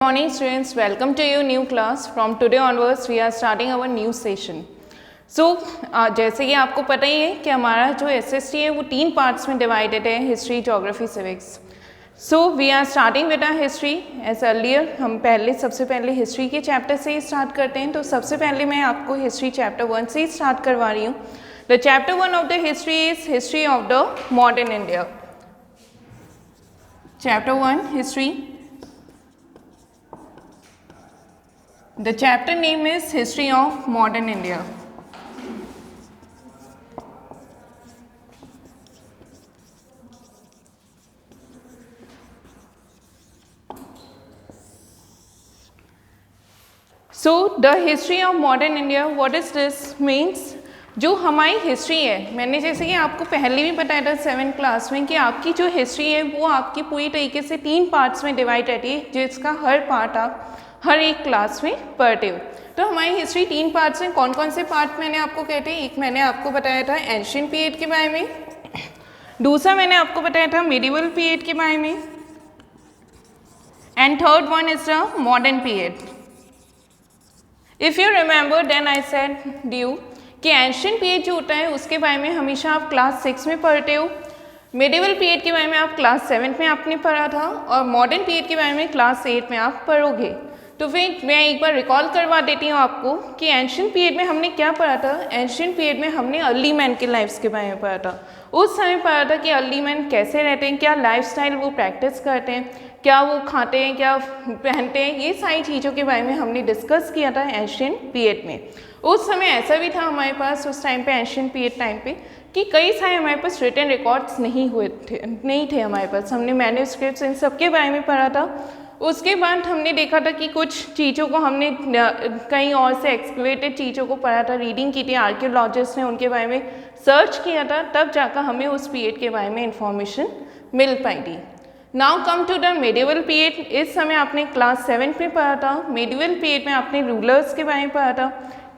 Morning students, welcome to your new class. From today onwards we are starting our new session. जैसे कि आपको पता ही है कि हमारा जो SST है वो 3 पार्ट्स में डिवाइडेड है, history, geography, civics. We are starting with our history as earlier. हम सबसे पहले हिस्ट्री के चैप्टर से ही स्टार्ट करते हैं. तो सबसे पहले मैं आपको हिस्ट्री चैप्टर 1 से ही स्टार्ट करवा रही हूँ. The chapter 1 of the history is history of the modern India. Chapter 1 history. The chapter name is History of Modern India. So the history of modern India, what is this means? जो हमारी history है, मैंने जैसे कि आपको पहले भी बताया था 7th क्लास में कि आपकी जो हिस्ट्री है वो आपकी पूरी तरीके से 3 पार्ट्स में डिवाइड रहती है, जिसका हर पार्ट आप हर एक क्लास में पढ़ते हो. तो हमारी हिस्ट्री 3 पार्ट्स हैं. कौन कौन से पार्ट मैंने आपको कहते हैं? एक मैंने आपको बताया था एंशिएंट पीरियड के बारे में, दूसरा मैंने आपको बताया था मिडिवल पीरियड के बारे में, and third one is the modern period. If you remember then I said due कि एंशिएंट पीरियड जो होता है उसके बारे में हमेशा आप क्लास 6 में पढ़ते हो, मिडिवल पीरियड के बारे में आप क्लास 7 में आपने पढ़ा था, और मॉडर्न पीरियड के बारे में क्लास 8 में आप पढ़ोगे. तो फिर मैं एक बार रिकॉल करवा देती हूँ आपको कि एंशिएंट पीरियड में हमने क्या पढ़ा था. एंशिएंट पीरियड में हमने अर्ली मैन के लाइफ्स के बारे में पढ़ा था. उस समय पढ़ा था कि अर्ली मैन कैसे रहते हैं, क्या लाइफस्टाइल वो प्रैक्टिस करते हैं, क्या वो खाते हैं, क्या पहनते हैं, ये सारी चीज़ों के बारे में हमने डिस्कस किया था एंशिएंट पीरियड में. उस समय ऐसा भी था हमारे पास उस टाइम पे, एंशिएंट पीरियड टाइम पे, कि कई सारे हमारे पास रिटन रिकॉर्ड्स नहीं थे हमारे पास. हमने मैन्युस्क्रिप्ट्स इन सब के बारे में पढ़ा था. उसके बाद हमने देखा था कि कुछ चीज़ों को हमने कहीं और से एक्सक्वेटेड चीज़ों को पढ़ा था, रीडिंग की थी, आर्कियोलॉजिस्ट ने उनके बारे में सर्च किया था, तब जाकर हमें उस पीरियड के बारे में इंफॉर्मेशन मिल पाई थी. Now come to the medieval period. इस समय आपने क्लास 7 में पढ़ा था. मेडिवल पीरियड में आपने रूलर्स के बारे में पढ़ा था,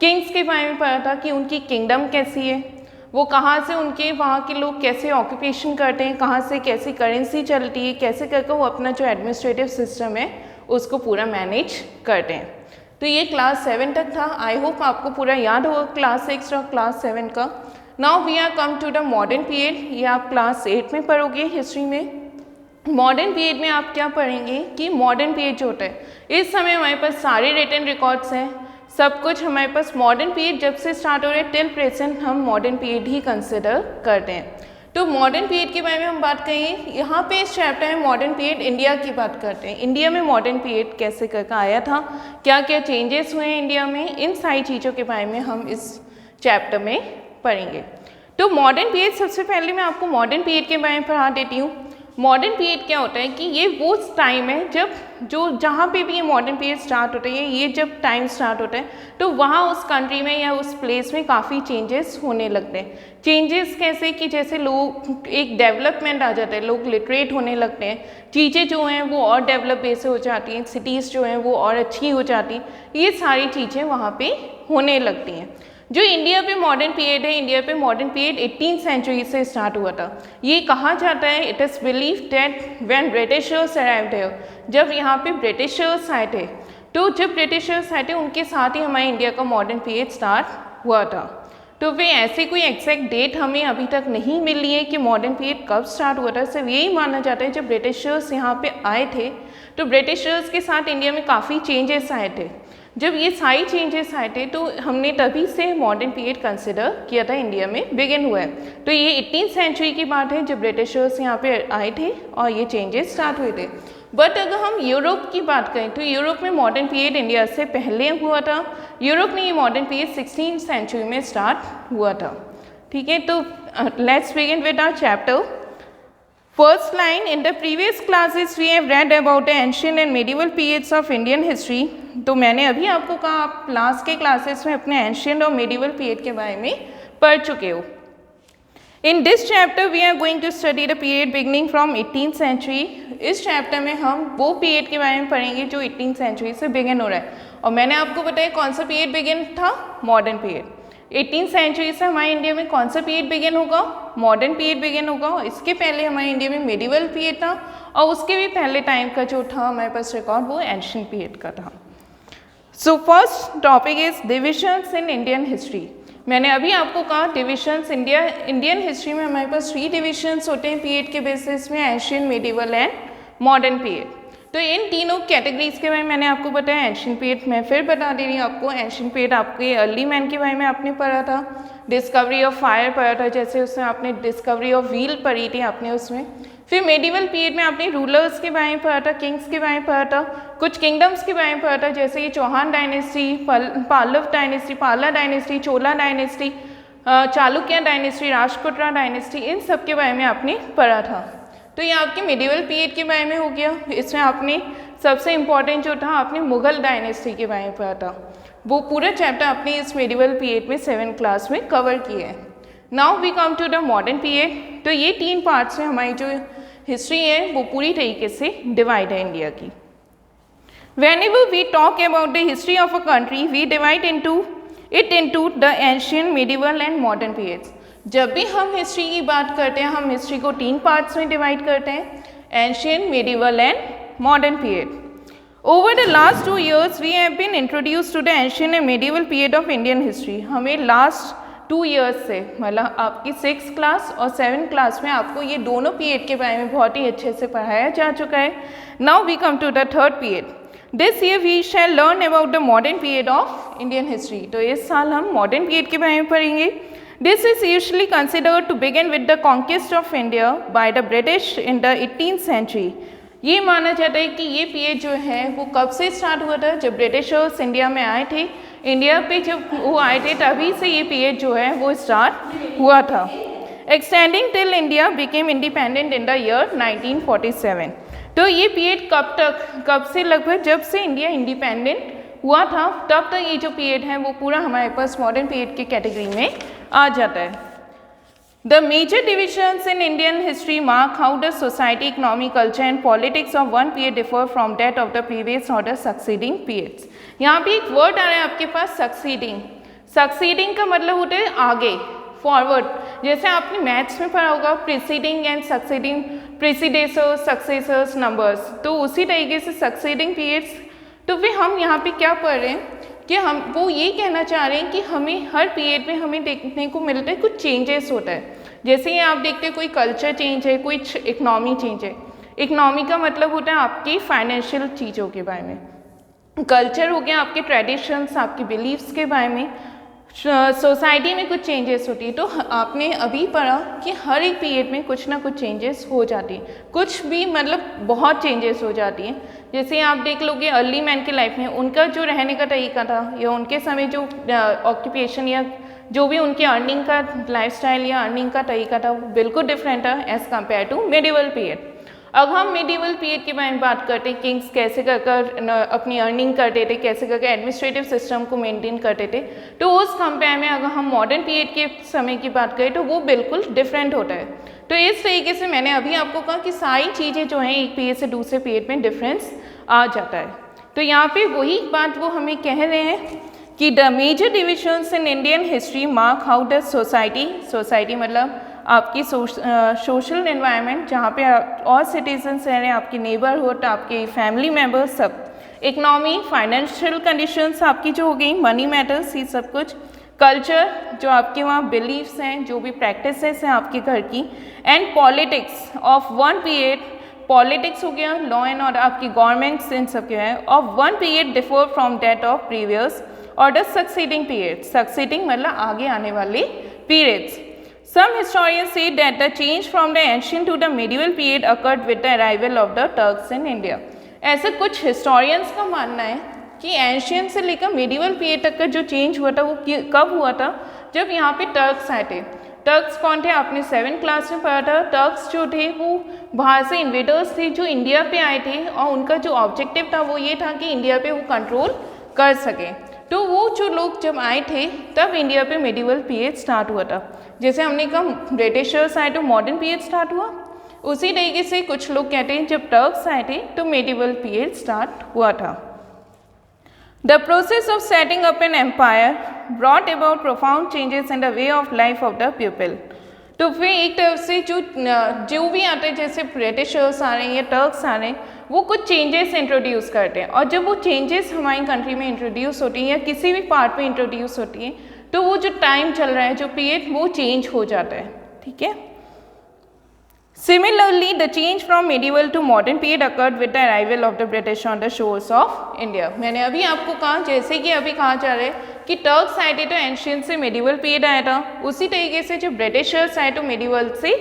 किंग्स के बारे में पढ़ा था कि उनकी किंगडम कैसी है, वो कहाँ से, उनके वहाँ के लोग कैसे ऑक्यूपेशन करते हैं, कहाँ से कैसी करेंसी चलती है, कैसे करके वो अपना जो एडमिनिस्ट्रेटिव सिस्टम है उसको पूरा मैनेज करते हैं. तो ये क्लास 7 तक था. आई होप आपको पूरा याद होगा क्लास 6 और क्लास 7 का. Now we are come to the modern period. ये आप क्लास 8 में पढ़ोगे हिस्ट्री में. मॉडर्न पीरियड में आप क्या पढ़ेंगे कि मॉडर्न पीरियड जो होता है, इस समय हमारे पास सारे रिटन रिकॉर्ड्स हैं, सब कुछ हमारे पास. मॉडर्न पीरियड जब से स्टार्ट हो रहे हैं टिल प्रेजेंट हम मॉडर्न पीरियड ही कंसिडर करते हैं. तो मॉडर्न पीरियड के बारे में हम बात करेंगे. यहाँ पे इस चैप्टर में मॉडर्न पीरियड इंडिया की बात करते हैं. इंडिया में मॉडर्न पीरियड कैसे करके आया था, क्या क्या चेंजेस हुए हैं इंडिया में, इन सारी चीज़ों के बारे में हम इस चैप्टर में पढ़ेंगे. तो मॉडर्न पीरियड, सबसे पहले मैं आपको मॉडर्न पीरियड के बारे में पढ़ा देती हूँ. मॉडर्न पीरियड क्या होता है कि ये वो टाइम है जब जहाँ पे भी ये मॉडर्न पीरियड स्टार्ट होता है, ये जब टाइम स्टार्ट होता है तो वहाँ उस कंट्री में या उस प्लेस में काफ़ी चेंजेस होने लगते हैं. चेंजेस कैसे कि जैसे लोग, एक डेवलपमेंट आ जाता है, लोग लिटरेट होने लगते हैं, चीज़ें जो हैं वो और डेवलप बेस हो जाती हैं, सिटीज़ जो हैं वो और अच्छी हो जाती हैं, ये सारी चीज़ें वहाँ पर होने लगती हैं. जो इंडिया पे मॉडर्न पीरियड है, इंडिया पे मॉडर्न पीरियड 18th सेंचुरी से स्टार्ट हुआ था. ये कहा जाता है, it is believe that when Britishers arrived here, जब यहाँ पे ब्रिटिशर्स आए थे, तो जब ब्रिटिशर्स आए थे उनके साथ ही हमारे इंडिया का मॉडर्न पीरियड स्टार्ट हुआ था. तो वे ऐसे कोई एग्जैक्ट डेट हमें अभी तक नहीं मिली है कि मॉडर्न पीरियड कब स्टार्ट हुआ था. सिर्फ यही माना जाता है जब ब्रिटिशर्स यहाँ पे आए थे तो ब्रिटिशर्स के साथ इंडिया में काफ़ी चेंजेस आए थे. जब ये सारी चेंजेस आए थे तो हमने तभी से मॉडर्न पीरियड कंसिडर किया था, इंडिया में बिगिन हुआ है. तो ये 18th सेंचुरी की बात है जब ब्रिटिशर्स यहाँ पे आए थे और ये चेंजेस स्टार्ट हुए थे. बट अगर हम यूरोप की बात करें तो यूरोप में मॉडर्न पीरियड इंडिया से पहले हुआ था. यूरोप में ये मॉडर्न पीरियड 16th सेंचुरी में स्टार्ट हुआ था. ठीक है, तो let's begin with our chapter. First line, in the previous classes we have read about the ancient and medieval periods of Indian history. तो मैंने अभी आपको कहा आप लास्ट के क्लासेस में अपने एंशिएंट और मेडिवल पीरियड के बारे में पढ़ चुके हो. In this chapter we are going to study the period beginning from 18th century. इस चैप्टर में हम वो पीरियड के बारे में पढ़ेंगे जो 18th सेंचुरी से बिगिन हो रहा है. और मैंने आपको बताया कौन सा पीरियड बिगिन था, मॉडर्न पीरियड. 18th सेंचुरी से हमारे इंडिया में कौन सा पीरियड बिगिन होगा, मॉडर्न पीरियड बिगिन होगा। इसके पहले हमारे इंडिया में मेडिवल पीरियड था और उसके भी पहले टाइम का जो था हमारे पास रिकॉर्ड वो एंशिएंट पीरियड का था। So first topic is divisions in Indian history. मैंने अभी आपको कहा डिविजन्स इंडियन हिस्ट्री में हमारे पास 3 डिविजन्स होते हैं पीरियड के बेसिस में, ancient, medieval and modern period. तो इन तीनों कैटेगरीज के बारे में मैंने आपको बताया। एंशिएंट पीरियड मैं फिर बता दे रही हूँ आपको। एंशिएंट पीरियड आपके अर्ली मैन के बारे में आपने पढ़ा था, डिस्कवरी ऑफ फायर पढ़ा था, जैसे उसमें आपने डिस्कवरी ऑफ व्हील पढ़ी थी आपने उसमें। फिर मेडिवल पीरियड में आपने रूलर्स के बारे में पढ़ा था, किंग्स के बारे में पढ़ा था, कुछ किंगडम्स के बारे में पढ़ा था, जैसे ये चौहान डायनेस्टी, पाल्लव डायनेस्टी, पाला डायनेस्टी, चोला डायनेस्टी, चालुक्य डायनेस्टी, राजपुतरा डायनेस्टी, इन सब के बारे में आपने पढ़ा था। तो ये आपके मेडिवल पीरियड के बारे में हो गया। इसमें आपने सबसे इम्पॉर्टेंट जो था आपने मुगल डायनेस्टी के बारे में पढ़ा था। वो पूरा चैप्टर आपने इस मेडिवल पीरियड में 7th क्लास में कवर किया है। Now we come to the modern period. तो ये 3 पार्ट्स में हमारी जो हिस्ट्री है वो पूरी तरीके से डिवाइड है इंडिया की। Whenever we talk about the history of a country, we divide it into the ancient, medieval and modern periods. जब भी हम हिस्ट्री की बात करते हैं हम हिस्ट्री को 3 पार्ट्स में डिवाइड करते हैं, ancient, medieval and modern period. Over the last 2 years, we have been introduced to the ancient and medieval period of Indian history. हमें लास्ट 2 years से मतलब आपकी 6th क्लास और 7th क्लास में आपको ये दोनों पीरियड के बारे में बहुत ही अच्छे से पढ़ाया जा चुका है। Now we come to the third period. This year we shall learn about the modern period of Indian history. तो इस साल हम मॉडर्न पीरियड के बारे में पढ़ेंगे। This is usually considered to begin with the conquest of India by the British in the 18th century. ये माना जाता है कि ये पीरियड जो है वो कब से स्टार्ट हुआ था, जब ब्रिटिशर्स इंडिया में आए थे। इंडिया पे जब वो आए थे तभी से ये पीरियड जो है वो स्टार्ट हुआ था, extending till India became independent in the year 1947। तो ये पीरियड कब से लगभग जब से इंडिया इंडिपेंडेंट हुआ था तब तक ये जो पीरियड है वो पूरा हमारे पास मॉडर्न पीरियड की कैटेगरी में आ जाता है। The major divisions in Indian history mark how the society, economy, culture and politics of one period differ from that of the previous और द सक्सीडिंग पीरियड्स। यहाँ पे एक वर्ड आ रहा है आपके पास सक्सीडिंग। सक्सीडिंग का मतलब होता है आगे, फॉरवर्ड। जैसे आपने मैथ्स में पढ़ा होगा preceding and succeeding, predecessors, successors, numbers, तो उसी तरीके से सक्सीडिंग पीरियड्स। तो फिर हम यहाँ पे क्या पढ़ रहे हैं कि हम वो ये कहना चाह रहे हैं कि हमें हर पीरियड में हमें देखने को मिलता है कुछ चेंजेस होता है। जैसे ये आप देखते हैं कोई कल्चर चेंज है, कुछ इकनॉमी चेंज है। इकनॉमी का मतलब होता है आपकी फाइनेंशियल चीज़ों के बारे में, कल्चर हो गया आपके ट्रेडिशंस, आपके बिलीव्स के बारे में, सोसाइटी में कुछ चेंजेस होती है। तो आपने अभी पढ़ा कि हर एक पीरियड में कुछ ना कुछ चेंजेस हो जाती हैं, कुछ भी मतलब बहुत चेंजेस हो जाती हैं। जैसे आप देख लोगे अर्ली मैन की लाइफ में उनका जो रहने का तरीका था या उनके समय जो ऑक्यूपेशन या जो भी उनके अर्निंग का लाइफस्टाइल या अर्निंग का तरीका था वो बिल्कुल डिफरेंट था as compare to medieval period. अब हम मेडिवल पीरियड के बारे में बात करते हैं, किंग्स कैसे कर अपनी अर्निंग करते थे, कैसे करके एडमिनिस्ट्रेटिव सिस्टम को मेंटेन करते थे। तो उस कंपेयर में अगर हम मॉडर्न पीरियड के समय की बात करें तो वो बिल्कुल डिफरेंट होता है। तो इस तरीके से मैंने अभी आपको कहा कि सारी चीज़ें जो हैं एक पीरियड से दूसरे पीरियड में डिफरेंस आ जाता है। तो यहाँ पे वही बात वो हमें कह रहे हैं कि the major divisions in Indian history mark how the society मतलब आपकी सोशल एनवायरनमेंट जहाँ पे और सिटीजन्स रह रहे हैं, आपकी नेबरहुड, आपके फैमिली मेम्बर्स, सब, इकनॉमी, फाइनेंशियल कंडीशंस आपकी जो हो गई, मनी मैटर्स, ये सब कुछ, कल्चर जो आपके वहाँ बिलीव्स हैं, जो भी प्रैक्टिसेस हैं आपके घर की, and politics of one period, politics हो गया, लॉ एंड ऑर्डर, आपकी गवर्नमेंट्स, इन सब के हैं, of one period differ from that of previous और द सक्सीडिंग पीरियड। सक्सीडिंग मतलब आगे आने वाले periods. Some historians say that the change from the ancient to the medieval period occurred with the arrival of the Turks in India. ऐसे कुछ historians का मानना है कि एंशियंट से लेकर मेडिवल पीरियड तक का जो चेंज हुआ था वो कब हुआ था, जब यहाँ पे टर्क्स आए थे। टर्क्स कौन थे, आपने 7th क्लास में पढ़ा था। टर्क्स जो थे वो बाहर से इन्वेडर्स थे जो इंडिया पे आए थे और उनका जो ऑब्जेक्टिव था वो ये था कि इंडिया पे वो कंट्रोल कर सकें। तो वो जो लोग जब आए थे तब इंडिया पे मेडिवल पीरियड स्टार्ट हुआ था। जैसे हमने कहा ब्रिटिशर्स आए तो मॉडर्न पीरियड स्टार्ट हुआ, उसी तरीके से कुछ लोग कहते हैं जब टर्क्स आए थे तो मेडिवल पीरियड स्टार्ट हुआ था। The process of setting up an empire brought about profound changes in the way of life of the people. तो फिर एक तरफ से जो भी आते हैं, जैसे ब्रिटिशर्स आ रहे हैं या टर्क्स आ रहे हैं, वो कुछ चेंजेस इंट्रोड्यूस करते हैं, और जब वो चेंजेस हमारी कंट्री में इंट्रोड्यूस होती हैं या किसी भी पार्ट में इंट्रोड्यूस होती हैं, तो वो जो टाइम चल रहा है, जो पीरियड, वो चेंज हो जाता है। ठीक है। Similarly, the change from medieval to modern period occurred with the arrival of the British on the shores of India. मैंने अभी आपको कहा, जैसे कि अभी कहा जा रहा है कि टर्क्स आए थे तो एंशियंट से मेडिवल पीरियड आया था, उसी तरीके से जो ब्रिटिशर्स आए तो मेडिवल से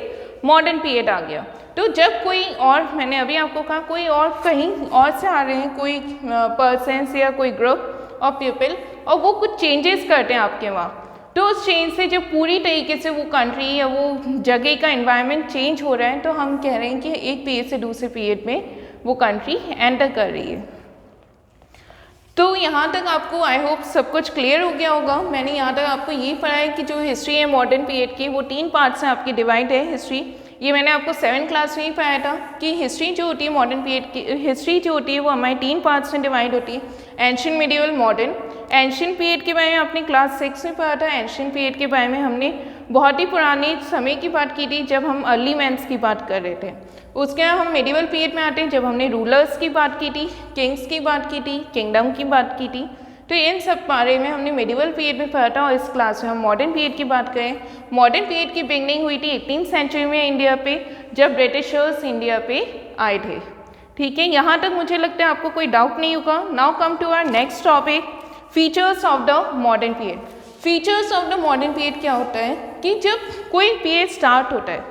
मॉडर्न पीरियड आ गया। तो जब कोई और, मैंने अभी आपको कहा, कोई और कहीं और से आ रहे हैं, कोई पर्सन्स या कोई ग्रुप ऑफ पीपल, और वो कुछ चेंजेस करते हैं आपके वहाँ, तो उस चेंज से जब पूरी तरीके से वो कंट्री या वो जगह का एनवायरनमेंट चेंज हो रहा है, तो हम कह रहे हैं कि एक पीरियड से दूसरे पीरियड में वो कंट्री एंटर कर रही है। तो यहाँ तक आपको आई होप सब कुछ क्लियर हो गया होगा। मैंने यहाँ तक आपको ये पढ़ाया कि जो हिस्ट्री है मॉडर्न पीरियड की, वो 3 पार्ट्स में आपकी डिवाइड है हिस्ट्री। ये मैंने आपको 7th क्लास में ही पढ़ाया था कि हिस्ट्री जो होती है मॉडर्न पीरियड की, हिस्ट्री जो होती है वो हमारी 3 पार्ट्स में डिवाइड होती है, ancient, medieval, modern. Ancient period के बारे में आपने क्लास 6 में पढ़ा था। एंशिएंट पीरियड के बारे में हमने बहुत ही पुराने समय की बात की थी, जब हम अर्ली मैंस की बात कर रहे थे। उसके बाद हम मिडिवल पीरियड में आते हैं, जब हमने रूलर्स की बात की थी, किंग्स की बात की थी, किंगडम की बात की थी। तो इन सब बारे में हमने मिडिवल पीरियड में पढ़ा था, और इस क्लास में हम मॉडर्न पीरियड की बात करें। मॉडर्न पीरियड की बिगनिंग हुई थी 18th सेंचुरी में इंडिया पे, जब ब्रिटिशर्स इंडिया पे आए थे। ठीक है, यहाँ तक मुझे लगता है आपको कोई डाउट नहीं होगा। Now come to our next topic, features of the modern period. Features of the modern period क्या होता है कि जब कोई पीरियड स्टार्ट होता है,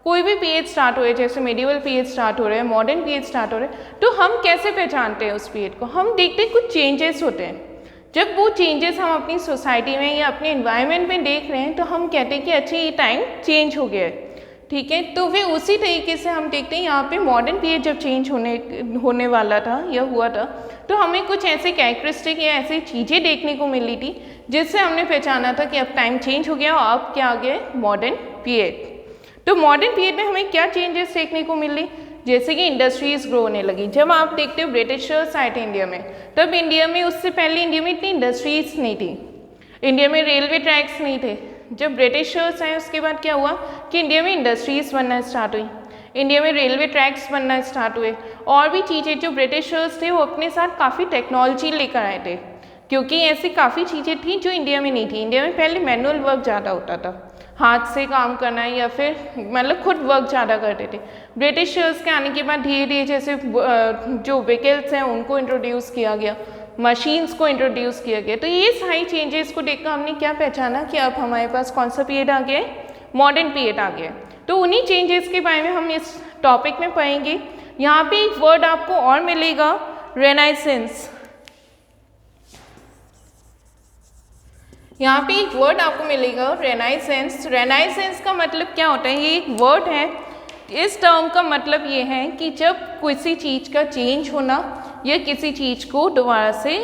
कोई भी पीरियड स्टार्ट हो रहा है, जैसे मेडिवल पीरियड स्टार्ट हो रहा है, मॉडर्न पीरियड स्टार्ट हो रहा है, तो हम कैसे पहचानते हैं उस पीरियड को? हम देखते हैं कुछ चेंजेस होते हैं। जब वो चेंजेस हम अपनी सोसाइटी में या अपने एनवायरनमेंट में देख रहे हैं, तो हम कहते हैं कि अच्छा ये टाइम चेंज हो गया है। ठीक है, तो फिर उसी तरीके से हम देखते हैं यहाँ पे मॉडर्न पीरियड जब चेंज होने वाला था या हुआ था, तो हमें कुछ ऐसे कैरेक्टरिस्टिक या ऐसी चीज़ें देखने को मिली थी जिससे हमने पहचाना था कि अब टाइम चेंज हो गया और अब क्या आ गया, मॉडर्न पीरियड। तो मॉडर्न पीरियड में हमें क्या चेंजेस देखने को मिली, जैसे कि इंडस्ट्रीज ग्रो होने लगी। जब आप देखते हो ब्रिटिशर्स आए थे इंडिया में, तब इंडिया में, उससे पहले इंडिया में इतनी इंडस्ट्रीज नहीं थी, इंडिया में रेलवे ट्रैक्स नहीं थे। जब ब्रिटिशर्स आए उसके बाद क्या हुआ कि इंडिया में इंडस्ट्रीज बनना स्टार्ट हुई, इंडिया में रेलवे ट्रैक्स बनना स्टार्ट हुए, और भी चीज़ें। जो ब्रिटिशर्स थे वो अपने साथ काफ़ी टेक्नोलॉजी लेकर आए थे, क्योंकि ऐसी काफ़ी चीज़ें थी जो इंडिया में नहीं थी। इंडिया में पहले मैनुअल वर्क ज़्यादा होता था, हाथ से काम करना, या फिर मतलब खुद वर्क ज़्यादा करते थे। ब्रिटिशर्स के आने के बाद धीरे धीरे जैसे जो व्हीकल्स हैं उनको इंट्रोड्यूस किया गया, मशीन्स को इंट्रोड्यूस किया गया। तो ये सारी चेंजेस को देखकर हमने क्या पहचाना कि अब हमारे पास कौन सा पीरियड आ गया है, मॉडर्न पीरियड आ गया है। तो उन्हीं चेंजेस के बारे में हम इस टॉपिक में पढ़ेंगे। यहाँ पे एक वर्ड आपको और मिलेगा, रेनाइसेंस। यहाँ पे एक वर्ड आपको मिलेगा, रेनाइसेंस। रेनाइसेंस का मतलब क्या होता है, ये एक वर्ड है। इस टर्म का मतलब ये है कि जब किसी चीज़ का चेंज होना या किसी चीज़ को दोबारा से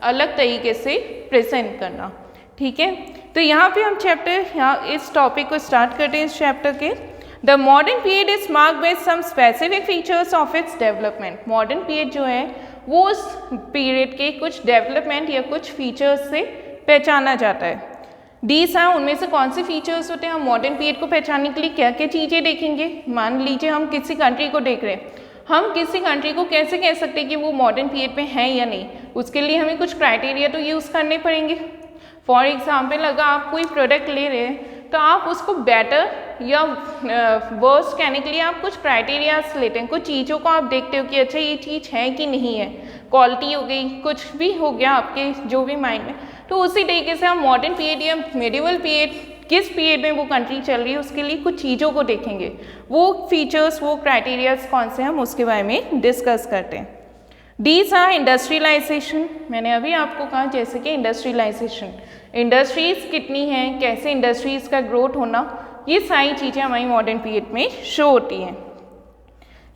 अलग तरीके से प्रेजेंट करना। ठीक है, तो यहाँ पे हम इस टॉपिक को स्टार्ट करते हैं, इस चैप्टर के। The modern period is marked by some specific features of its development. Modern period जो है वो उस पीरियड के कुछ डेवलपमेंट या कुछ फीचर्स से पहचाना जाता है। डीज हैं, उनमें से कौन से फीचर्स होते हैं। हम मॉडर्न पीरियड को पहचानने के लिए क्या क्या चीज़ें देखेंगे। मान लीजिए हम किसी कंट्री को देख रहे हैं, हम किसी कंट्री को कैसे कह सकते हैं कि वो मॉडर्न पीरियड में है या नहीं, उसके लिए हमें कुछ क्राइटेरिया तो यूज़ करने पड़ेंगे। फॉर एग्जाम्पल, अगर आप कोई प्रोडक्ट ले रहे हैं तो आप उसको बेटर या वर्स्ट कहने के लिए आप कुछ क्राइटेरियाज लेते हैं, कुछ चीज़ों को आप देखते हो कि अच्छा ये चीज़ है कि नहीं है, क्वालिटी हो गई, कुछ भी हो गया आपके जो भी माइंड में। तो उसी तरीके से हम मॉडर्न पीरियड या मेडिवल पीरियड, किस पीरियड में वो कंट्री चल रही है उसके लिए कुछ चीज़ों को देखेंगे। वो फीचर्स, वो क्राइटेरियाज कौन से, हम उसके बारे में डिस्कस करते हैं। These are industrialisation. मैंने अभी आपको कहा जैसे कि इंडस्ट्रियलाइजेशन, इंडस्ट्रीज कितनी हैं, कैसे इंडस्ट्रीज का ग्रोथ होना, ये सारी चीज़ें हमारी मॉडर्न पीरियड में शो होती हैं।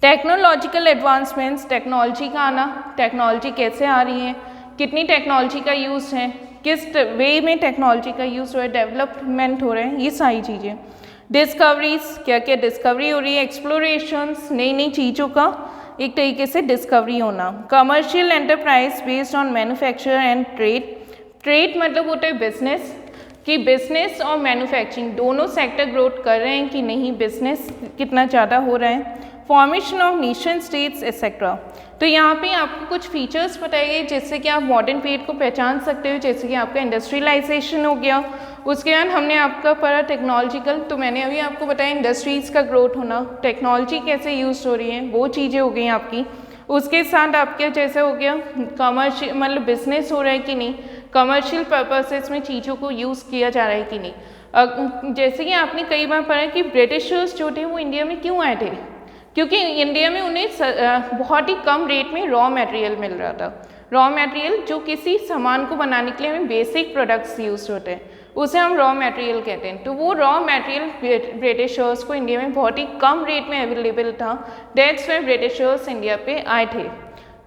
टेक्नोलॉजिकल एडवांसमेंट्स, टेक्नोलॉजी का आना, टेक्नोलॉजी कैसे आ रही है, कितनी टेक्नोलॉजी का यूज़ है, किस वे में टेक्नोलॉजी का यूज़ हो रहा है, डेवलपमेंट हो रहे हैं, ये सारी चीज़ें। डिस्कवरीज, क्या क्या डिस्कवरी हो रही है, एक्सप्लोरेशंस, नई नई चीज़ों का एक तरीके से डिस्कवरी होना। Commercial enterprise based on manufacture and trade, trade मतलब होता है बिजनेस, कि बिजनेस और मैन्युफैक्चरिंग दोनों सेक्टर ग्रोथ कर रहे हैं कि नहीं, बिजनेस कितना ज़्यादा हो रहा है। Formation of nation states etcetera. तो यहाँ पे आपको कुछ फीचर्स बताए गए जिससे कि आप मॉडर्न पीरियड को पहचान सकते हो, जैसे कि आपका इंडस्ट्रियलाइजेशन हो गया। उसके बाद हमने आपका पढ़ा टेक्नोलॉजिकल, तो मैंने अभी आपको बताया इंडस्ट्रीज़ का ग्रोथ होना, टेक्नोलॉजी कैसे यूज़ हो रही है, वो चीज़ें हो गई आपकी। उसके साथ आपके जैसे हो गया कमर्शियल, मतलब बिजनेस हो रहा है कि नहीं, कमर्शियल पर्पसेस में चीज़ों को यूज़ किया जा रहा है कि नहीं। जैसे कि आपने कई बार पढ़ा कि ब्रिटिशर्स जो थे वो इंडिया में क्यों आए थे, क्योंकि इंडिया में उन्हें बहुत ही कम रेट में रॉ मटेरियल मिल रहा था। रॉ मटेरियल जो किसी सामान को बनाने के लिए हमें बेसिक प्रोडक्ट्स यूज होते हैं, उसे हम रॉ मटेरियल कहते हैं। तो वो रॉ मटेरियल ब्रिटिशर्स को इंडिया में बहुत ही कम रेट में अवेलेबल था, दैट्स व्हाई ब्रिटिशर्स इंडिया पे आए थे।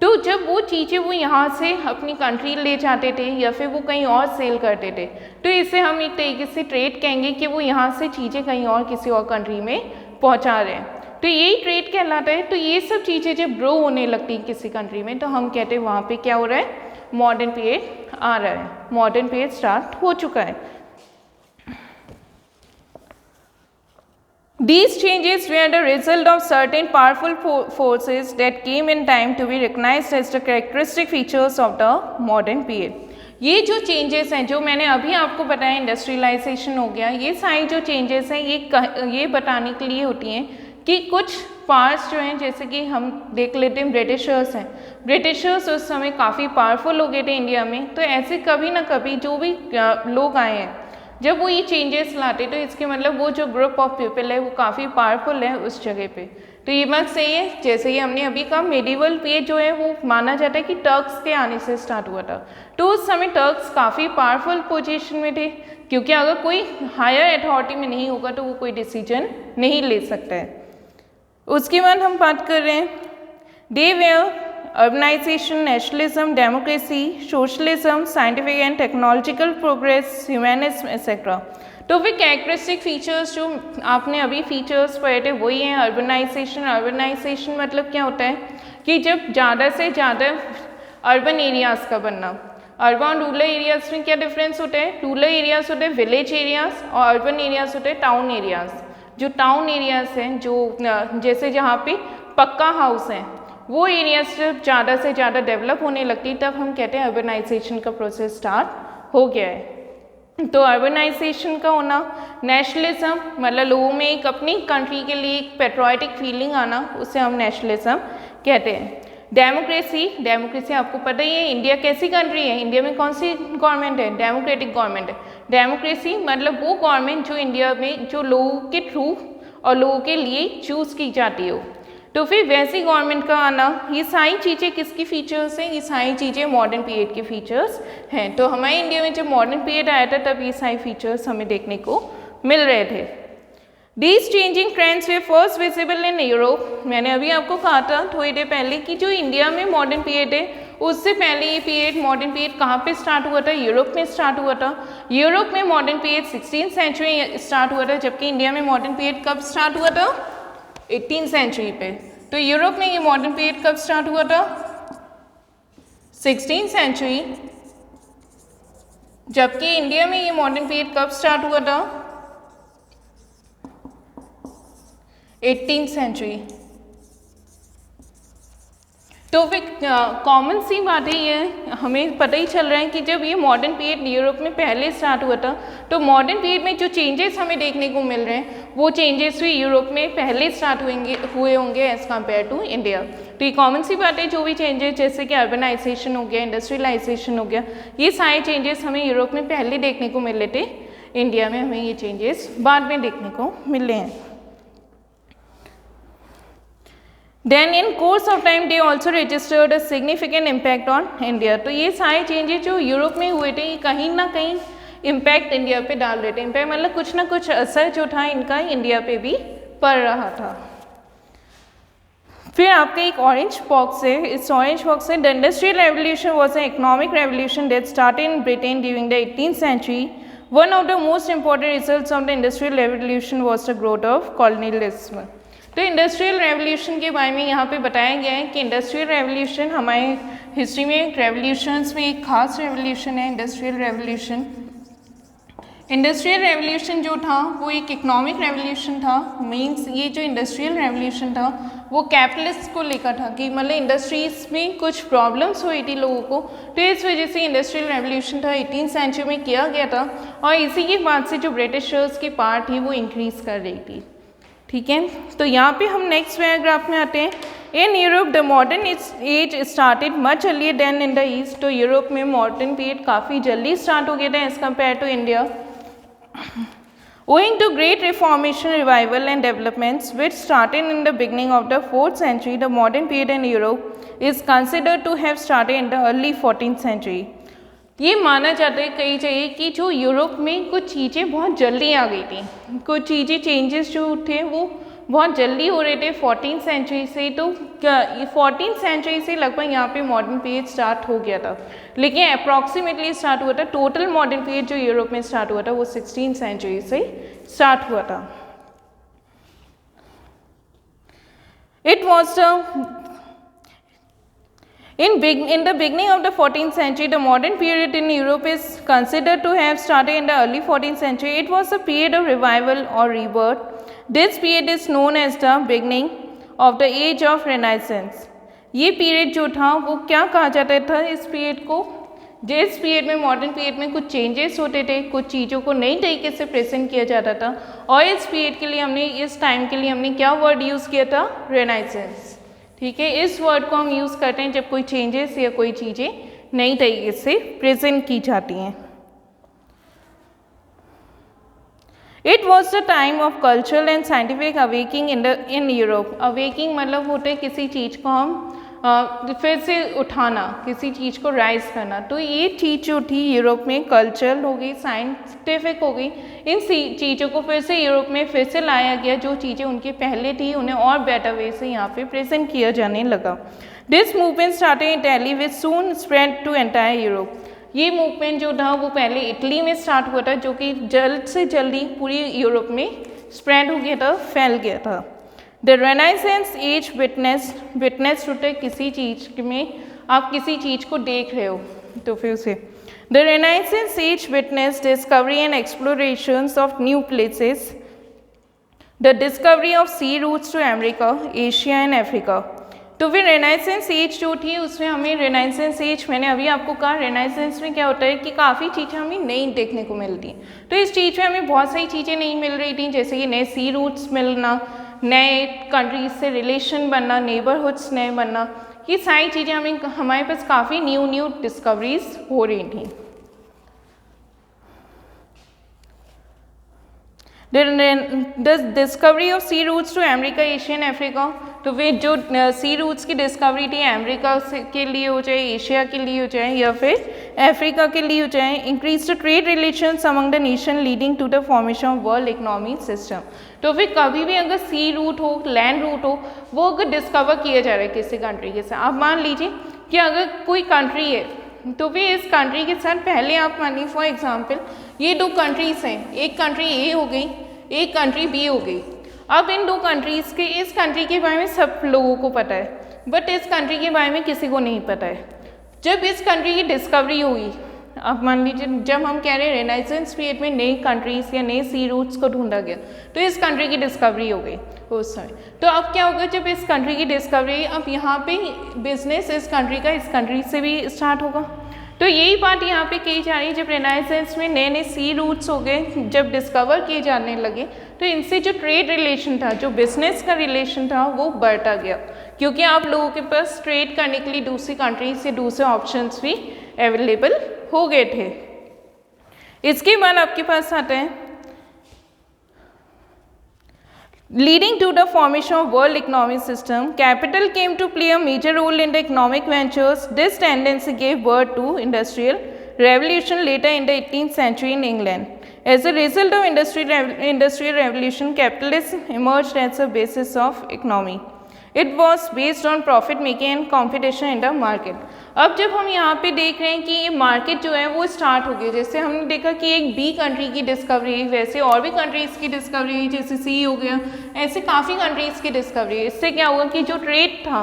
तो जब वो चीज़ें वो यहाँ से अपनी कंट्री ले जाते थे या फिर वो कहीं और सेल करते थे, तो इसे हम एक तरीके से ट्रेड कहेंगे कि वो यहाँ से चीज़ें कहीं और किसी और कंट्री में पहुँचा रहे हैं, तो यही ट्रेड कहलाता है। तो ये सब चीज़ें जब ग्रो होने लगती हैं किसी कंट्री में, तो हम कहते हैं वहाँ पे क्या हो रहा है, मॉडर्न पीरियड आ रहा है, मॉडर्न पीरियड स्टार्ट हो चुका है। These changes were the result of certain powerful forces that came in time to be recognized as the characteristic features of the modern period. ये जो चेंजेस हैं जो मैंने अभी आपको बताया, इंडस्ट्रियलाइजेशन हो गया, ये सारी जो चेंजेस हैं ये बताने के लिए होती हैं कि कुछ पार्ट्स जो हैं, जैसे कि हम देख लेते हैं ब्रिटिशर्स हैं, ब्रिटिशर्स उस समय काफ़ी पावरफुल हो गए थे इंडिया में। तो ऐसे कभी ना कभी जो भी लोग आए हैं, जब वो ये चेंजेस लाते, तो इसके मतलब वो जो ग्रुप ऑफ पीपल है वो काफ़ी पावरफुल है उस जगह पे। तो ये बात सही है। जैसे कि हमने अभी कहा मेडिवल पीरियड जो है वो माना जाता है कि टर्क्स के आने से स्टार्ट हुआ था। तो उस समय टर्क्स काफ़ी पावरफुल पोजीशन में थे, क्योंकि अगर कोई हायर अथॉरिटी में नहीं होगा तो वो कोई डिसीजन नहीं ले सकता है। उसके बाद हम बात कर रहे हैं they were urbanisation, nationalism, democracy, socialism, scientific and technological progress, humanism etcetera. तो वे कैरेक्टरिस्टिक फीचर्स जो आपने अभी फीचर्स पढ़े थे वही हैं। अर्बनाइजेशन, अर्बनाइजेशन मतलब क्या होता है कि जब ज़्यादा से ज़्यादा अर्बन एरियाज़ का बनना। अर्बन और रूरल एरियाज़ में क्या डिफरेंस होता है, रूरल एरियाज़ होते हैं विलेज एरियाज़ और अर्बन एरियाज़ होते हैं टाउन एरियाज़। जो टाउन एरियाज़ हैं, जो जैसे जहाँ पे पक्का हाउस हैं, वो एरियाज जब ज़्यादा से ज़्यादा डेवलप होने लगती तब हम कहते हैं अर्बनाइजेशन का प्रोसेस स्टार्ट हो गया है। तो अर्बनाइजेशन का होना, नेशनलिज्म मतलब लोगों में एक अपनी कंट्री के लिए एक पेट्रियोटिक फीलिंग आना, उसे हम नेशनलिज्म कहते हैं। डेमोक्रेसी, डेमोक्रेसी आपको पता ही है इंडिया कैसी कंट्री है, इंडिया में कौन सी गवर्नमेंट है, डेमोक्रेटिक गवर्नमेंट है। डेमोक्रेसी मतलब वो गवर्नमेंट जो इंडिया में जो लोगों के थ्रू और लोगों के लिए चूज़ की जाती हो। तो फिर वैसी गवर्नमेंट का आना, ये सारी चीज़ें किसकी फीचर्स हैं, ये सारी चीज़ें मॉडर्न पीरियड के फीचर्स हैं। तो हमारे इंडिया में जब मॉडर्न पीरियड आया था तब ये सारी फीचर्स हमें देखने को मिल रहे थे। These changing trends were first visible in Europe. मैंने अभी आपको कहा था थोड़ी देर पहले कि जो इंडिया में मॉडर्न पीरियड है उससे पहले ये पीरियड मॉडर्न पीरियड कहाँ पे स्टार्ट हुआ था, यूरोप में स्टार्ट हुआ था। यूरोप में modern period 16th century start हुआ था, जबकि इंडिया में मॉडर्न पीरियड कब स्टार्ट हुआ था, 18th सेंचुरी पे। तो यूरोप में ये मॉडर्न पीरियड कब स्टार्ट हुआ था, 16th सेंचुरी, जबकि इंडिया में ये मॉडर्न पीरियड कब स्टार्ट हुआ था, 18th सेंचुरी। तो फिर कॉमन सी बात ही है, हमें पता ही चल रहा है कि जब ये मॉडर्न पीरियड यूरोप में पहले स्टार्ट हुआ था, तो मॉडर्न पीरियड में जो चेंजेस हमें देखने को मिल रहे हैं वो चेंजेस भी यूरोप में पहले स्टार्ट हुए होंगे एज़ कम्पेयर टू इंडिया। तो ये कॉमन सी बात है, जो भी चेंजेस जैसे कि अर्बनाइजेशन हो गया, इंडस्ट्रियलाइजेशन हो गया, ये सारे चेंजेस हमें यूरोप में पहले देखने को मिल रहे थे, इंडिया में हमें ये चेंजेस बाद में देखने को मिल रहे हैं। Then in course of time they also registered a significant impact on India। तो ये सारे चेंजेस जो यूरोप में हुए थे ये कहीं ना कहीं इम्पैक्ट इंडिया पे डाल रहे थे। इम्पैक्ट मतलब कुछ ना कुछ असर जो था इनका इंडिया पे भी पड़ रहा था। फिर आपका एक ऑरेंज बॉक्स है, इस ऑरेंज बॉक्स में the industrial revolution was an economic revolution that started in Britain during the 18th century। One of the most important results of the industrial revolution was the growth of colonialism. तो industrial revolution के बारे में यहाँ पे बताया गया है कि इंडस्ट्रियल रेवोल्यूशन हमारे हिस्ट्री में रेवोल्यूशंस में एक खास रेवोल्यूशन है इंडस्ट्रियल रेवोल्यूशन। इंडस्ट्रियल रेवोल्यूशन जो था वो एक इकोनॉमिक रेवोल्यूशन था। मींस ये जो इंडस्ट्रियल रेवोल्यूशन था वो कैपिटलिस्ट को लेकर था कि मतलब इंडस्ट्रीज में कुछ प्रॉब्लम्स हुई थी लोगों को, तो इस वजह से इंडस्ट्रियल रेवोल्यूशन था 18th सेंचुरी में किया गया था। और इसी के बाद से जो ब्रिटिशर्स की पावर थी वो इंक्रीज कर रही थी। ठीक है, तो यहाँ पे हम नेक्स्ट पैराग्राफ में आते हैं। In Europe the modern age started much earlier than in the east. तो यूरोप में मॉडर्न पीरियड काफ़ी जल्दी स्टार्ट हो गया था as compare to India. Owing to great reformation, revival and developments which started in the beginning of the 4th century, the modern period in Europe is considered to have started in the early 14th century. ये माना जाता है कई जगह कि जो Europe में कुछ चीज़ें बहुत जल्दी आ गई थी, कुछ चीज़ें चेंजेस जो थे वो बहुत जल्दी हो रहे थे 14th सेंचुरी से। तो 14th सेंचुरी से लगभग यहाँ पे मॉडर्न पीरियड स्टार्ट हो गया था, लेकिन अप्रॉक्सीमेटली स्टार्ट हुआ था। टोटल मॉडर्न पीरियड जो यूरोप में स्टार्ट हुआ था वो 16th सेंचुरी से स्टार्ट हुआ था। It was In the beginning of the 14th century, the modern period in Europe is considered to have started in the early 14th century. It was a period of revival or rebirth. This period is known as the beginning of the age of Renaissance. ये period जो था वो क्या कहा जाता था इस period को, जिस पीरियड में मॉडर्न पीरियड में कुछ चेंजेस होते थे, कुछ चीज़ों को नई तरीके से प्रेजेंट किया जाता था। और इस पीरियड के लिए हमने, इस टाइम के लिए हमने क्या वर्ड यूज़ किया था? रेनाइसेंस। ठीक है, इस वर्ड को हम यूज़ करते हैं जब कोई चेंजेस या कोई चीज़ें नई तरीके से प्रेजेंट की जाती हैं। It was the time of cultural and scientific awaking in Europe. Awaking मतलब होता है किसी चीज़ को हम फिर से उठाना, किसी चीज़ को राइज करना। तो ये चीज़ जो थी यूरोप में कल्चरल हो गई, साइंटिफिक हो गई, इन चीज़ों को फिर से यूरोप में फिर से लाया गया। जो चीज़ें उनके पहले थी उन्हें और बेटर वे से यहाँ पे प्रेजेंट किया जाने लगा। This movement started in Italy which soon spread to entire Europe. ये मूवमेंट जो था वो पहले इटली में स्टार्ट हुआ था, जो कि जल्द से जल्दी पूरी यूरोप में स्प्रेड हो गया था, फैल गया था। द रेनाइसेंस एज विटनेस होता है किसी चीज़ में, आप किसी चीज़ को देख रहे हो तो फिर उसे। The renaissance age witness discovery and explorations of new places, the discovery of sea routes to America, Asia and Africa. तो फिर रेनाइसेंस एज जो थी उसमें हमें, रेनाइसेंस एज मैंने अभी आपको कहा, रेनाइसेंस में क्या होता है कि काफ़ी चीज़ें हमें नई देखने को मिलती हैं। तो इस चीज़ में हमें बहुत सारी चीज़ें नहीं मिल रही थी, जैसे कि नए सी रूट्स मिलना, नए कंट्रीज से रिलेशन बनना, नेबरहुड्स नए बनना, ये सारी चीज़ें हमें, हमारे पास काफ़ी न्यू डिस्कवरीज हो रही थी। The discovery of sea routes to America, Asia and Africa. तो वे जो सी रूट्स की डिस्कवरी थी अमेरिका के लिए हो चाहे एशिया के लिए हो चाहे या फिर अफ्रीका के लिए हो चाहे, increase the trade relations among the nation leading to the formation of world economic system. तो फिर कभी भी अगर सी रूट हो, लैंड रूट हो, वो अगर डिस्कवर किया जा रहा है किसी कंट्री के साथ, आप मान लीजिए कि अगर कोई कंट्री है तो फिर इस कंट्री के साथ पहले आप मान लीजिए फॉर एग्जांपल ये दो कंट्रीज हैं, एक कंट्री ए हो गई, एक कंट्री बी हो गई। अब इन दो कंट्रीज़ के, इस कंट्री के बारे में सब लोगों को पता है, बट इस कंट्री के बारे में किसी को नहीं पता है। जब इस कंट्री की डिस्कवरी हुई, अब मान लीजिए जब हम कह रहे हैं रेनाइसेंस पीरियड में नई कंट्रीज़ या नए सी रूट्स को ढूंढा गया, तो इस कंट्री की डिस्कवरी हो गई उस समय। तो अब क्या होगा, जब इस कंट्री की डिस्कवरी, अब यहाँ पे बिजनेस इस कंट्री का इस कंट्री से भी स्टार्ट होगा। तो यही बात यहाँ पे कही जा रही है, जब रेनाइसेंस में नए नए सी रूट्स हो गए, जब डिस्कवर किए जाने लगे, तो इनसे जो ट्रेड रिलेशन था, जो बिजनेस का रिलेशन था, वो बढ़ता गया, क्योंकि आप लोगों के पास ट्रेड करने के लिए दूसरी कंट्रीज से दूसरे ऑप्शंस भी अवेलेबल हो गए थे। इसके बाद आपके पास आता है leading to the formation of world economic system, capital came to play a major role in the economic ventures. This tendency gave birth to industrial revolution later in the 18th century in England. As a result of industrial revolution, capitalism emerged as a basis of economy. It was based on profit making and competition in the market. अब जब हम यहाँ पे देख रहे हैं कि ये मार्केट जो है वो स्टार्ट हो गई, जैसे हमने देखा कि एक बी कंट्री की डिस्कवरी, वैसे और भी कंट्रीज़ की डिस्कवरी, जैसे सी हो गया, ऐसे काफ़ी कंट्रीज़ की डिस्कवरी। इससे क्या हुआ कि जो ट्रेड था,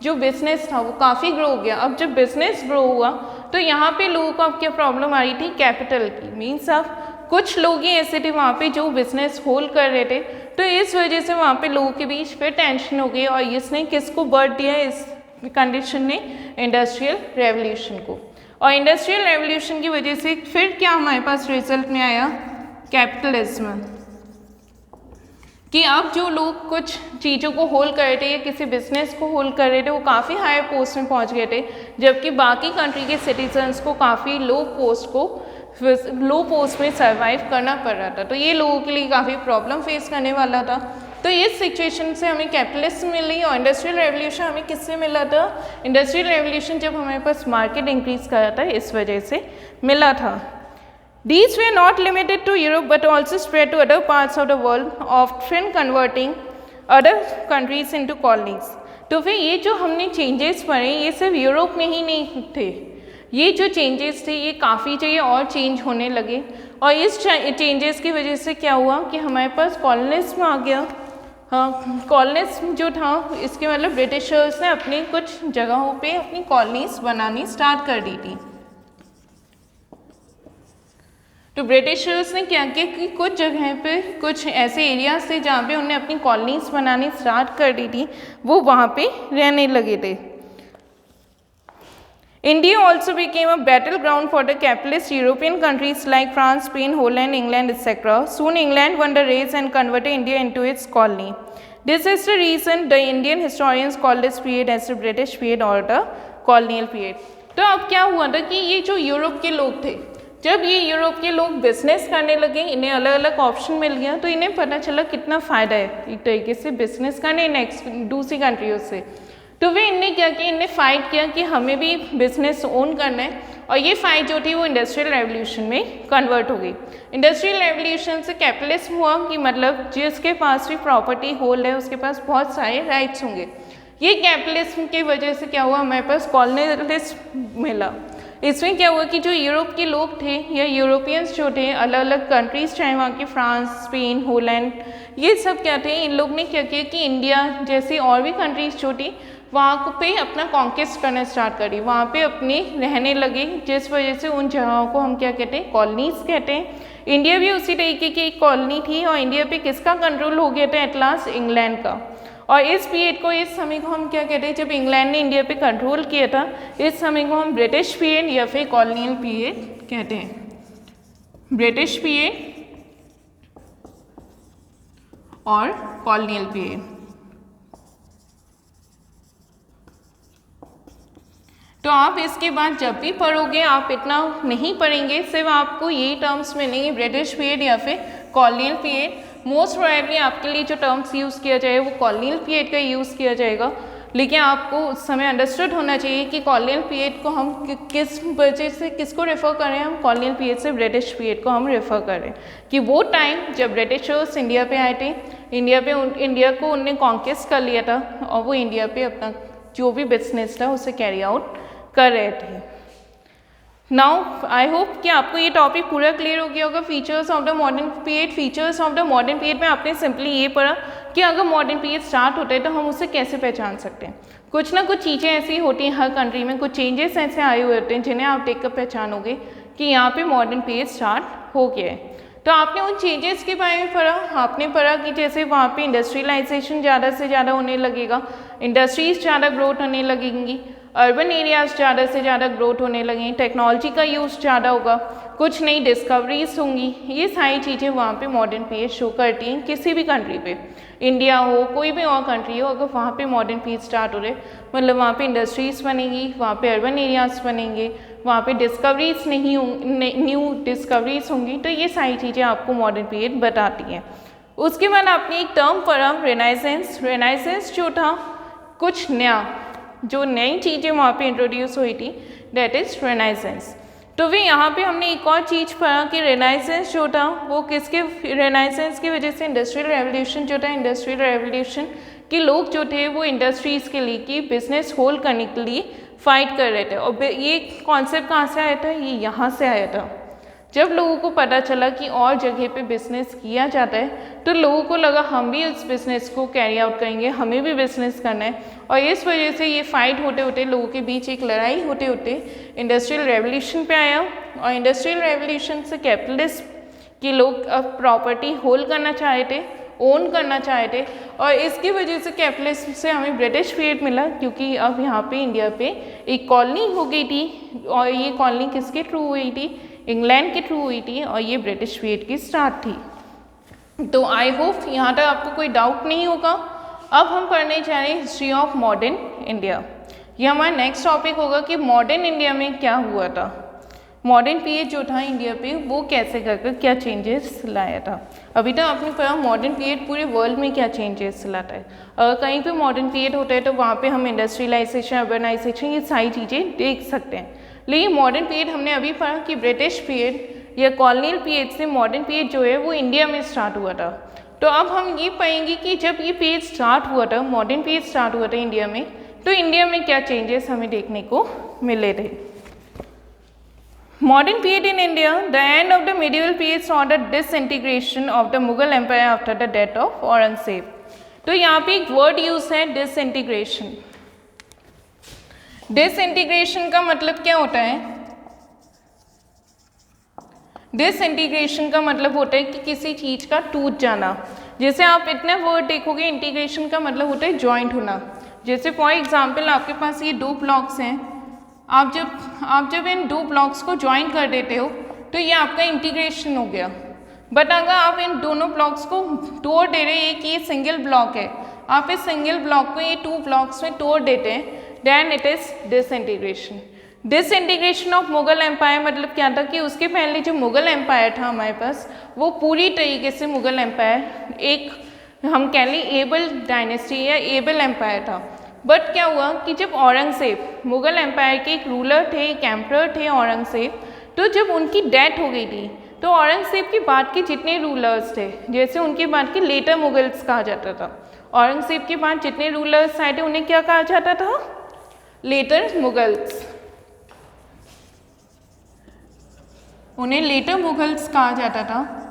जो बिजनेस था वो काफ़ी ग्रो हो गया। अब जब बिजनेस ग्रो हुआ तो यहाँ पे लोगों को अब क्या प्रॉब्लम आ रही थी, कैपिटल की। मीन्स अब कुछ लोग ही ऐसे थे वहाँ पे जो बिजनेस होल्ड कर रहे थे, तो इस वजह से वहाँ पे लोगों के बीच फिर टेंशन हो गई और इसने किसको बर्थ दिया, इस कंडीशन ने इंडस्ट्रियल रेवोल्यूशन को। और इंडस्ट्रियल रेवोल्यूशन की वजह से फिर क्या हमारे पास रिजल्ट में आया, कैपिटलिज्म, कि अब जो लोग कुछ चीज़ों को होल्ड कर रहे थे या किसी बिजनेस को होल्ड कर रहे थे वो काफ़ी हाई पोस्ट में पहुंच गए थे, जबकि बाकी कंट्री के सिटीजन्स को काफ़ी लो पोस्ट में सर्वाइव करना पड़ रहा था। तो ये लोगों के लिए काफ़ी प्रॉब्लम फेस करने वाला था। तो इस सिचुएशन से हमें कैपिटलिज्म मिली और इंडस्ट्रियल रेवोल्यूशन हमें किससे मिला था, इंडस्ट्रियल रेवोल्यूशन जब हमारे पास मार्केट इंक्रीज कर रहा था इस वजह से मिला था। These were not limited to Europe but also spread to other parts of the world, often converting other countries into colonies. तो फिर ये जो हमने चेंजेस पढ़े ये सिर्फ यूरोप में ही नहीं थे, ये जो चेंजेस थे ये काफ़ी जगह और चेंज होने लगे। और इस चेंजेस की वजह से क्या हुआ कि हमारे पास कॉलोनिज्म आ गया। हाँ, कॉलोनिज्म जो था इसके मतलब ब्रिटिशर्स ने अपनी कुछ जगहों पे अपनी कॉलोनीज बनानी स्टार्ट कर दी थी। तो ब्रिटिशर्स ने क्या किया कि कुछ जगह पे कुछ ऐसे एरियाज थे जहाँ पे उन्हें अपनी कॉलोनीज बनानी स्टार्ट कर दी थी, वो वहाँ पे रहने लगे थे। India also became a battle ground for the capitalist European countries like France, Spain, Holland, England etcetera. Soon England won the race and converted India into its colony. This is the reason the Indian historians call this period as the British period और the colonial period. तो अब क्या हुआ था कि ये जो Europe के लोग थे, जब ये यूरोप के लोग बिजनेस करने लगे, इन्हें अलग अलग ऑप्शन मिल गया, तो इन्हें पता चला कितना फ़ायदा है एक तरीके से बिजनेस करने दूसरी कंट्रियों से। तो वे इनने क्या किया, इनने फाइट किया कि हमें भी बिजनेस ओन करना है। और ये फाइट जो थी वो इंडस्ट्रियल रेवोल्यूशन में कन्वर्ट हो गई। इंडस्ट्रियल रेवोल्यूशन से कैपिटलिज्म हुआ कि मतलब जिसके पास भी प्रॉपर्टी होल्ड है उसके पास बहुत सारे राइट्स होंगे। ये कैपिटलिज्म की वजह से क्या हुआ, हमारे पास कॉलोनियलिज्म मिला। इसमें क्या हुआ कि जो यूरोप के लोग थे या यूरोपियंस जो थे, अलग अलग कंट्रीज चाहे वहाँ की फ्रांस, स्पेन, होलैंड, ये सब क्या थे, इन लोग ने क्या किया कि इंडिया जैसी और भी कंट्रीज जो थी वहाँ पे अपना कॉन्क्वेस्ट करना स्टार्ट करी, वहाँ पे अपने रहने लगे, जिस वजह से उन जगहों को हम क्या कहते हैं, कॉलोनीज कहते हैं। इंडिया भी उसी तरीके की एक कॉलोनी थी और इंडिया पे किसका कंट्रोल हो गया था एट लास्ट, इंग्लैंड का। और इस पीरियड को, इस समय को हम क्या कहते हैं, जब इंग्लैंड ने इंडिया पे कंट्रोल किया था, इस समय को हम ब्रिटिश पीरियड या फिर कॉलोनियल पीरियड कहते हैं। ब्रिटिश पीरियड और कॉलोनियल पीरियड। तो आप इसके बाद जब भी पढ़ोगे आप इतना नहीं पढ़ेंगे, सिर्फ आपको यही टर्म्स मिलेंगे, ब्रिटिश पीरियड या फिर कॉलोनियल पीरियड। मोस्ट प्रोबेबली आपके लिए जो टर्म्स यूज़ किया जाए वो कॉलोनियल पीरियड का यूज़ किया जाएगा, लेकिन आपको उस समय अंडरस्टूड होना चाहिए कि कॉलोनियल पीरियड को हम किस वजह से किसको रेफ़र करें, हम कॉलोनियल पीरियड से ब्रिटिश पीरियड को हम रेफ़र करें कि वो टाइम जब ब्रिटिशर्स इंडिया पे आए थे, इंडिया को उनने कॉन्क्वेस्ट कर लिया था और वो इंडिया पे अपना जो भी बिजनेस था उसे कैरी आउट कर रहे थे। नाउ आई होप कि आपको ये टॉपिक पूरा क्लियर हो गया होगा। Features of the modern period. Features of the modern period में आपने सिंपली ये पढ़ा कि अगर मॉडर्न पीरियड स्टार्ट होता है तो हम उसे कैसे पहचान सकते हैं। कुछ ना कुछ चीज़ें ऐसी होती हैं हर कंट्री में, कुछ चेंजेस ऐसे आए हुए होते हैं जिन्हें आप देखकर पहचानोगे कि यहाँ पे मॉडर्न पीरियड स्टार्ट हो गया है। तो आपने उन चेंजेस के बारे में पढ़ा, आपने पढ़ा कि जैसे वहाँ पे इंडस्ट्रियलाइजेशन ज़्यादा से ज़्यादा होने लगेगा, इंडस्ट्रीज ज़्यादा ग्रोथ होने लगेंगी, अर्बन एरियाज ज़्यादा से ज़्यादा ग्रोथ होने लगे, टेक्नोलॉजी का यूज़ ज़्यादा होगा, कुछ नई डिस्कवरीज होंगी। ये सारी चीज़ें वहाँ पे मॉडर्न पीरियड शो करती हैं किसी भी कंट्री पे, इंडिया हो कोई भी और कंट्री हो, अगर वहाँ पे मॉडर्न पीरियड स्टार्ट हो रहे मतलब वहाँ पे इंडस्ट्रीज़ बनेंगी, वहाँ पे अर्बन एरियाज बनेंगे, वहाँ पे डिस्कवरीज नहीं होंगी, न्यू डिस्कवरीज होंगी। तो ये सारी चीज़ें आपको मॉडर्न पीरियड बताती हैं। उसके बाद आपने एक टर्म पढ़ा रेनाइसेंस। रेनाइसेंस जो था कुछ नया, जो नई चीज़ें वहाँ पे इंट्रोड्यूस हुई थी, डेट इज़ रेनाइसेंस। तो फिर यहाँ पे हमने एक और चीज़ पढ़ा कि रेनाइसेंस जो था वो किसके, रेनाइसेंस की वजह से इंडस्ट्रियल रेवोल्यूशन जो था, इंडस्ट्रियल रेवोल्यूशन के लोग जो थे वो इंडस्ट्रीज़ के लिए कि बिजनेस होल्ड करने के लिए फाइट कर रहे थे। और ये कॉन्सेप्ट कहाँ से आया था, ये यहाँ से आया था। जब लोगों को पता चला कि और जगह पे बिजनेस किया जाता है तो लोगों को लगा हम भी इस बिज़नेस को कैरी आउट करेंगे, हमें भी बिज़नेस करना है। और इस वजह से ये फाइट होते होते लोगों के बीच एक लड़ाई होते होते इंडस्ट्रियल रेवोल्यूशन पे आया। और इंडस्ट्रियल रेवोल्यूशन से कैपिटलिस्ट कि लोग अब प्रॉपर्टी होल्ड करना चाहे थे, ओन करना चाहे थे, और इसकी वजह से कैपिटलिज्म से हमें ब्रिटिश पीरियड मिला, क्योंकि अब यहाँ पे इंडिया पे एक कॉलोनी हो गई थी। और ये कॉलोनी किसके थ्रू हुई थी? इंग्लैंड के थ्रू हुई थी, और ये ब्रिटिश पीरियड की स्टार्ट थी। तो आई होप यहाँ तक आपको कोई डाउट नहीं होगा। अब हम पढ़ने जा रहे हैं हिस्ट्री ऑफ मॉडर्न इंडिया। ये हमारा नेक्स्ट टॉपिक होगा कि मॉडर्न इंडिया में क्या हुआ था, मॉडर्न पीरियड जो था इंडिया पे वो कैसे कर क्या चेंजेस लाया था। अभी तक आपने पढ़ा मॉडर्न पीरियड पूरे वर्ल्ड में क्या चेंजेस लाता है। अगर कहीं पे मॉडर्न पीरियड होता है तो वहाँ पे हम इंडस्ट्रियलाइजेशन, अर्बनाइजेशन, ये सारी चीज़ें देख सकते हैं। लेकिन मॉडर्न पीरियड हमने अभी पढ़ा कि ब्रिटिश पीरियड या कॉलोनियल पीरियड से मॉडर्न पीरियड जो है वो इंडिया में स्टार्ट हुआ था। तो अब हम ये पढ़ेंगे कि जब ये पीरियड स्टार्ट हुआ था, मॉडर्न पीरियड स्टार्ट हुआ था इंडिया में, तो इंडिया में क्या चेंजेस हमें देखने को मिले थे। Modern period in India, the end of the medieval period saw the disintegration of the Mughal Empire after the death of Aurangzeb। तो यहाँ पे एक वर्ड यूज है डिसइंटीग्रेशन। डिसइंटीग्रेशन का मतलब क्या होता है? डिसइंटीग्रेशन का मतलब होता है कि किसी चीज का टूट जाना। जैसे आप इतने वर्ड देखोगे, इंटीग्रेशन का मतलब होता है ज्वाइंट होना। जैसे फॉर एग्जाम्पल आपके पास ये दो ब्लॉक्स हैं, आप जब इन दो ब्लॉक्स को ज्वाइन कर देते हो तो ये आपका इंटीग्रेशन हो गया। बट अगर आप इन दोनों ब्लॉक्स को तोड़ दे रहे हैं, एक ये सिंगल ब्लॉक है, आप इस सिंगल ब्लॉक को ये टू ब्लॉक्स में तोड़ देते हैं, then it is disintegration. Disintegration of Mughal empire मतलब क्या था कि उसके पहले जो मुगल एम्पायर था हमारे पास, वो पूरी तरीके से मुगल एम्पायर एक हम कह लें एबल डायनेस्टी या एबल एम्पायर था। बट क्या हुआ कि जब औरंगजेब मुगल एम्पायर के एक रूलर थे, एक एम्परर थे औरंगजेब, तो जब उनकी डेथ हो गई थी तो औरंगजेब के बाद के जितने रूलर्स थे, जैसे उनके बाद के लेटर मुगल्स कहा जाता था, औरंगजेब के बाद जितने रूलर्स आए थे उन्हें क्या कहा जाता था? लेटर मुगल्स। उन्हें लेटर मुगल्स कहा जाता था।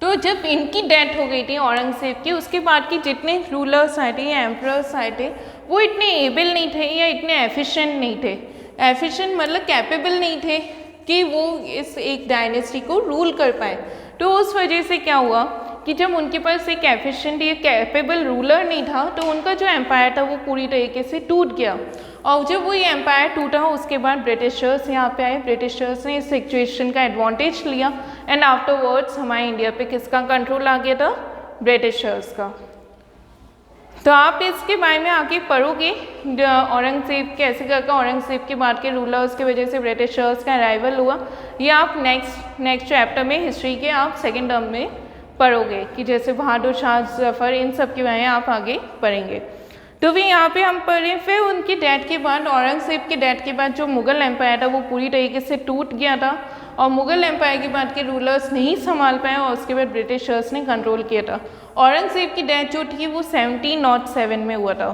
तो जब इनकी डेथ हो गई थी औरंगजेब की, उसके बाद के जितने रूलर्स आए थे या एम्परर्स आए थे, वो इतने एबल नहीं थे या इतने एफिशिएंट नहीं थे। एफिशिएंट मतलब कैपेबल नहीं थे कि वो इस एक डायनेस्टी को रूल कर पाए। तो उस वजह से क्या हुआ कि जब उनके पास एक एफिशिएंट या कैपेबल रूलर नहीं था तो उनका जो एम्पायर था वो पूरी तरीके से टूट गया। और जब वो ये एम्पायर टूटा उसके बाद ब्रिटिशर्स यहाँ पे आए। ब्रिटिशर्स ने इस सिचुएशन का एडवांटेज लिया एंड आफ्टरवर्ड्स हमारे इंडिया पे किसका कंट्रोल आ गया था? ब्रिटिशर्स का। तो आप इसके बारे में आगे पढ़ोगे, औरंगजेब कैसे करके औरंगजेब के बाद के रूलर्स की वजह से ब्रिटिशर्स का अराइवल हुआ। ये आप नेक्स्ट चैप्टर में हिस्ट्री के आप सेकेंड टर्म में पढ़ोगे कि जैसे बहादुर शाह जफर, इन सब के बारे में आप आगे पढ़ेंगे। तो भी यहाँ पे हम पढ़े। फिर उनकी डेथ के बाद, औरंगजेब के डेथ के बाद जो मुगल एम्पायर था वो पूरी तरीके से टूट गया था और मुगल एम्पायर के बाद के रूलर्स नहीं संभाल पाए और उसके बाद ब्रिटिशर्स ने कंट्रोल किया था। औरंगजेब की डेथ जो थी वो 1707 में हुआ था।